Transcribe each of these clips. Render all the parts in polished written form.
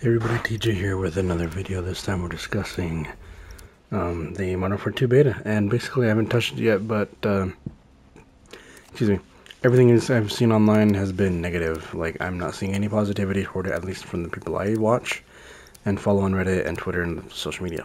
Hey everybody, TJ here with another video. This time we're discussing the Modern Warfare 2 beta, and basically I haven't touched it yet, but excuse me, everything I've seen online has been negative. Like, I'm not seeing any positivity toward it, at least from the people I watch and follow on Reddit and Twitter and social media.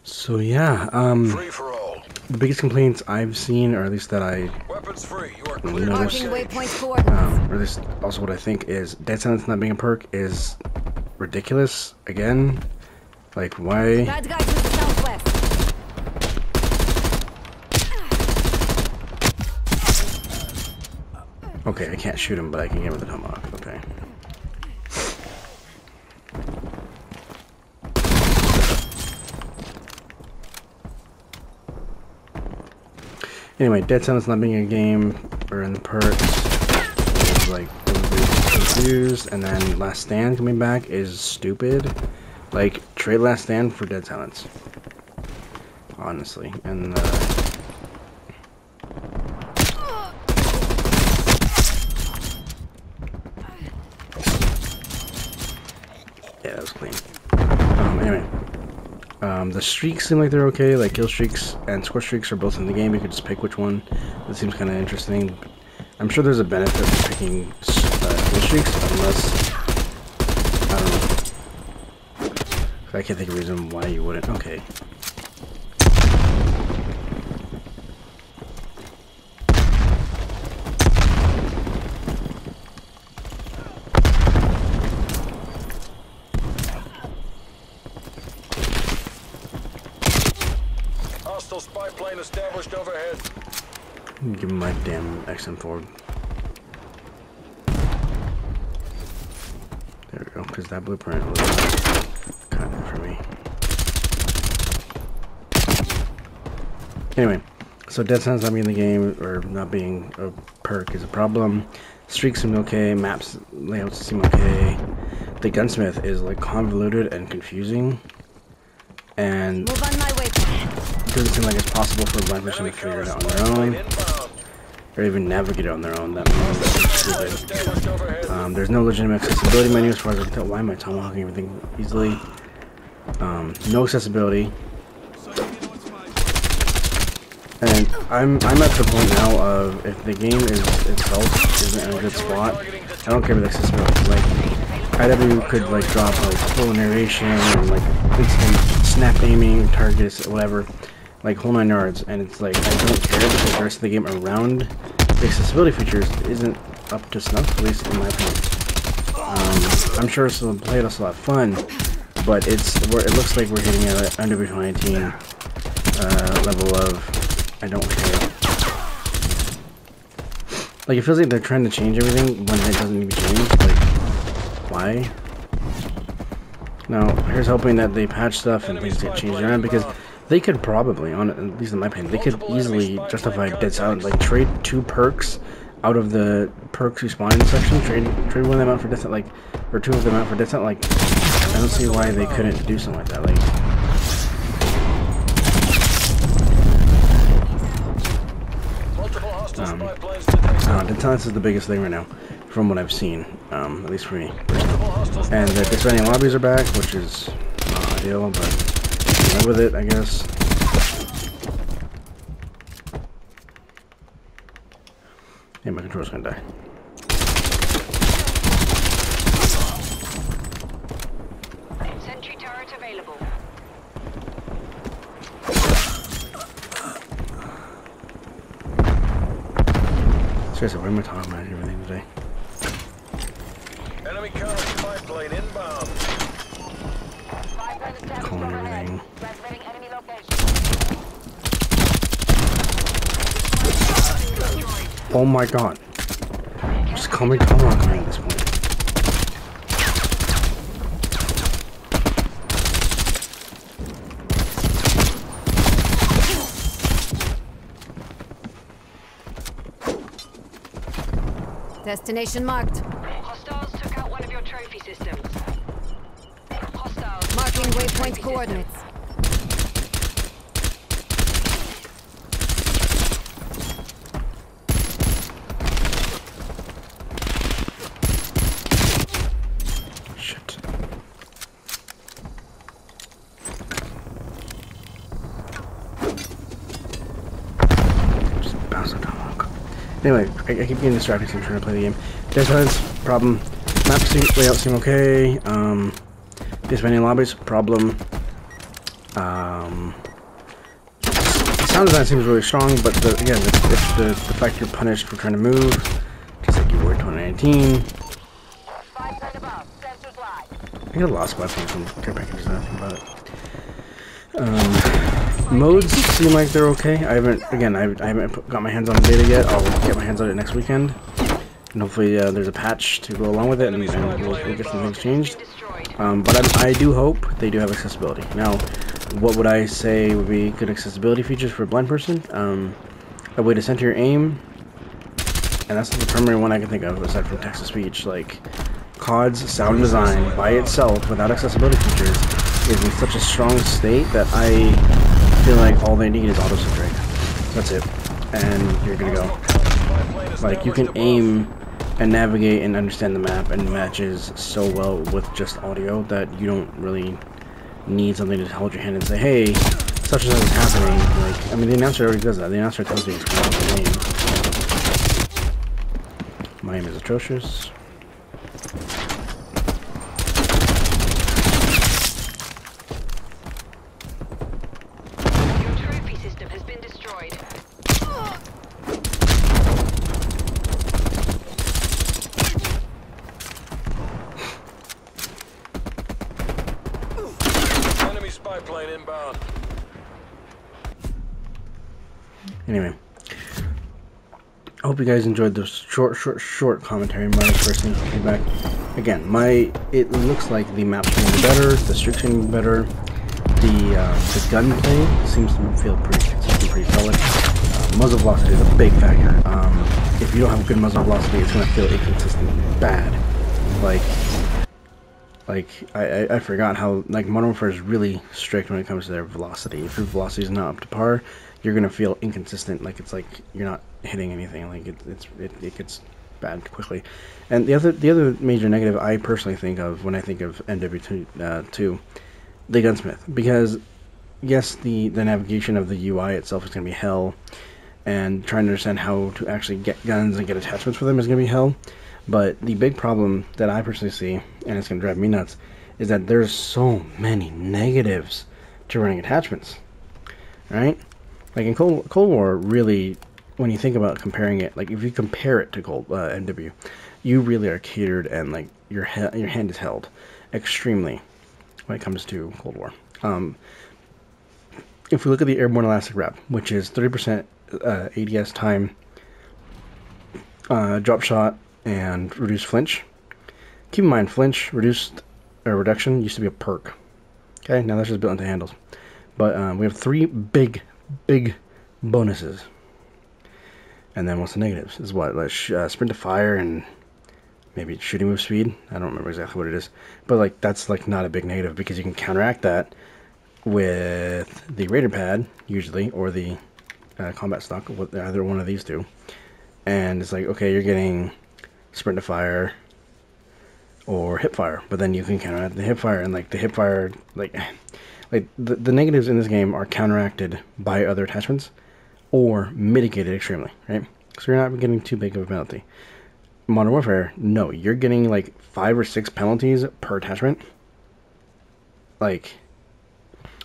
So yeah, Free for all. the biggest complaints I've seen, or at least that I Weapons free. You are clear. noticed, or at least also what I think is Dead Silence not being a perk is ridiculous. Again, like, why? Bad guy to the southwest. Okay, I can't shoot him, but I can get him with a tomahawk. Okay. Anyway, Dead Silence not being a game or in the perks is like everybody's confused, and then Last Stand coming back is stupid. Like, trade Last Stand for Dead Silence, honestly. And yeah, that was clean. Anyway. The streaks seem like they're okay, like kill streaks and score streaks are both in the game. You could just pick which one. That seems kind of interesting. I'm sure there's a benefit to picking kill streaks, unless, I don't know. I can't think of a reason why you wouldn't. Okay. Hostile spy plane established overhead. Give him my damn XM4. There we go, because that blueprint was kind of for me. Anyway, so Dead Silence not being in the game, or not being a perk, is a problem. Streaks seem okay, maps layouts seem okay. The gunsmith is like convoluted and confusing, and Move on my way. it doesn't seem like it's possible for a blind person to figure it out on their own, or even navigate it on their own. That means stupid. There's no legitimate accessibility menu as far as I can tell. Why am I tomahawking everything easily? No accessibility. And I'm at the point now of, if the game itself isn't in a good spot, I don't care about the accessibility. Like, IW could like drop like full narration and like instant snap aiming, targets, whatever, like whole 9 yards, and it's like, I don't care because the rest of the game around the accessibility features isn't up to snuff, at least in my opinion. I'm sure it's still play, it'll still have fun, but it looks like we're hitting at under 2019 level of I don't care. Like, it feels like they're trying to change everything when it doesn't need to be changed. Like, why? Now, here's hoping that they patch stuff and things get changed around, because they could probably, at least in my opinion, they could easily justify Dead Silence, like trade 2 perks out of the perks respawning section, trade one of them out for Dead Silence, like, or 2 of them out for Dead Silence. Like, I don't see why they couldn't do something like that. Like, Dead Silence is the biggest thing right now, from what I've seen, at least for me. And the disbanding lobbies are back, which is not ideal, but live with it, I guess. Yeah, my controller's gonna die. Sentry turret available. Seriously, what am I talking about everything today? Enemy counter spy plane inbound. Calling everything. Oh my god. Just call me tomahawk at this point. Destination marked. Hostiles took out one of your trophy systems. Hostiles Marking waypoint coordinates. Shit. Anyway, I keep getting distracted because I'm trying to play the game. Dead Silence, problem. Map layout seem okay. Disbanding lobbies, problem. Sound design seems really strong, but again, it's the fact you're punished for trying to move, just like you were in 2019. I get a lot of spot points from care packages, I think about it. Modes seem like they're okay. I haven't got my hands on the beta yet. I'll get my hands on it next weekend. And hopefully there's a patch to go along with it, and we'll get some things changed. But I do hope they do have accessibility. Now, what would I say would be good accessibility features for a blind person? A way to center your aim, and that's the primary one I can think of, aside from text-to-speech. Like, COD's sound design by itself, without accessibility features, is in such a strong state that I feel like all they need is auto-centering. That's it. And you're gonna go. Like, you can aim and navigate and understand the map and matches so well with just audio that you don't really need something to hold your hand and say, hey, such and such is happening. Like, I mean, the announcer already does that. The announcer tells you it's your name. My aim is atrocious. Your trophy system has been destroyed. Enemy spy plane inbound. Anyway, I hope you guys enjoyed the short commentary. My first feedback. Again, it looks like the map's getting better, the streak's getting better, the gunplay seems to feel pretty consistent, pretty solid. Muzzle velocity is a big factor. If you don't have good muzzle velocity, it's gonna feel inconsistent, bad. Like I forgot how Modern Warfare is really strict when it comes to their velocity. If your velocity is not up to par, you're gonna feel inconsistent. Like it's like you're not hitting anything. Like it gets bad quickly. And the other major negative I personally think of when I think of MW2, the gunsmith, because yes, the navigation of the UI itself is gonna be hell, and trying to understand how to actually get guns and get attachments for them is gonna be hell. But the big problem that I personally see, and it's going to drive me nuts, is that there's so many negatives to running attachments, right? Like in Cold War, really, when you think about comparing it, like if you compare it to MW, you really are catered and like your hand is held extremely when it comes to Cold War. If we look at the Airborne Elastic Wrap, which is 30% ADS time, drop shot, and reduced flinch. Keep in mind, flinch reduction used to be a perk. Okay, now that's just built into handles. But we have 3 big bonuses. And then what's the negatives? Is what, like sprint to fire and maybe shooting move speed. I don't remember exactly what it is, but like that's like not a big negative because you can counteract that with the Raider pad usually, or the combat stock, with either one of these two. And it's like, okay, you're getting sprint to fire or hip fire, but then you can counteract the hip fire, and like the hip fire, like the negatives in this game are counteracted by other attachments or mitigated extremely, right? So you're not getting too big of a penalty. Modern Warfare, no, you're getting like 5 or 6 penalties per attachment. Like,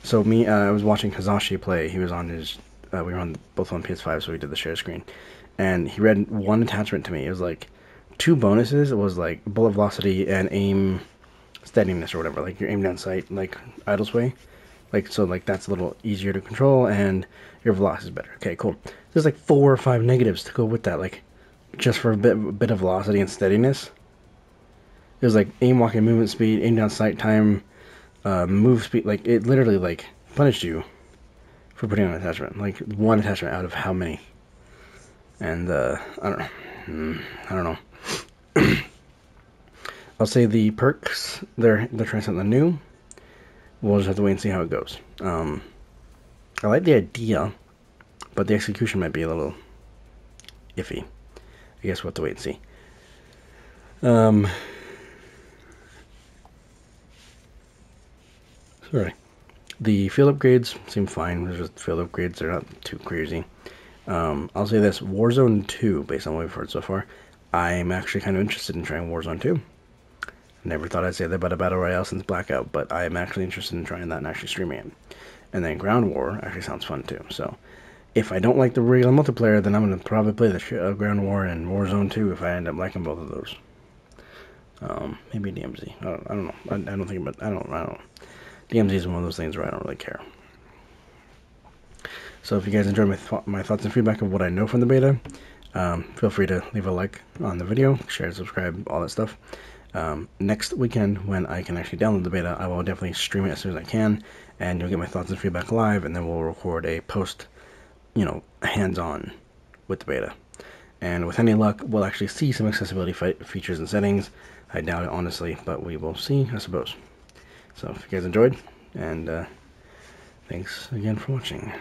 so I was watching Hazashi play. He was on his, we were both on PS5, so we did the share screen, and he read one attachment to me. It was like 2 bonuses. It was like bullet velocity and aim steadiness or whatever, like your aim down sight, like idle sway, like, so like that's a little easier to control and your velocity is better. Okay, cool. There's like 4 or 5 negatives to go with that, like just for a bit of velocity and steadiness. It was like aim, walking, movement speed, aim down sight time, move speed. Like it literally like punished you for putting on an attachment, like one attachment out of how many. And I don't know. I'll say the perks, they're trying something new. We'll just have to wait and see how it goes. I like the idea, but the execution might be a little iffy. I guess we'll have to wait and see. Sorry. The field upgrades seem fine. There's just field upgrades, they're not too crazy. I'll say this, Warzone 2, based on what we've heard so far, I'm actually kind of interested in trying Warzone 2. Never thought I'd say that about a Battle Royale since Blackout, but I am actually interested in trying that and actually streaming it. And then Ground War actually sounds fun too, so if I don't like the regular multiplayer, then I'm going to probably play the Ground War and Warzone 2 if I end up liking both of those. Maybe DMZ. I don't know. I don't think about. I don't know. DMZ is one of those things where I don't really care. So if you guys enjoyed my thoughts and feedback of what I know from the beta, feel free to leave a like on the video, share, subscribe, all that stuff. Next weekend, when I can actually download the beta, I will definitely stream it as soon as I can, and you'll get my thoughts and feedback live, and then we'll record a post, hands-on with the beta. And with any luck, we'll actually see some accessibility features and settings. I doubt it, honestly, but we will see, I suppose. So if you guys enjoyed, and thanks again for watching.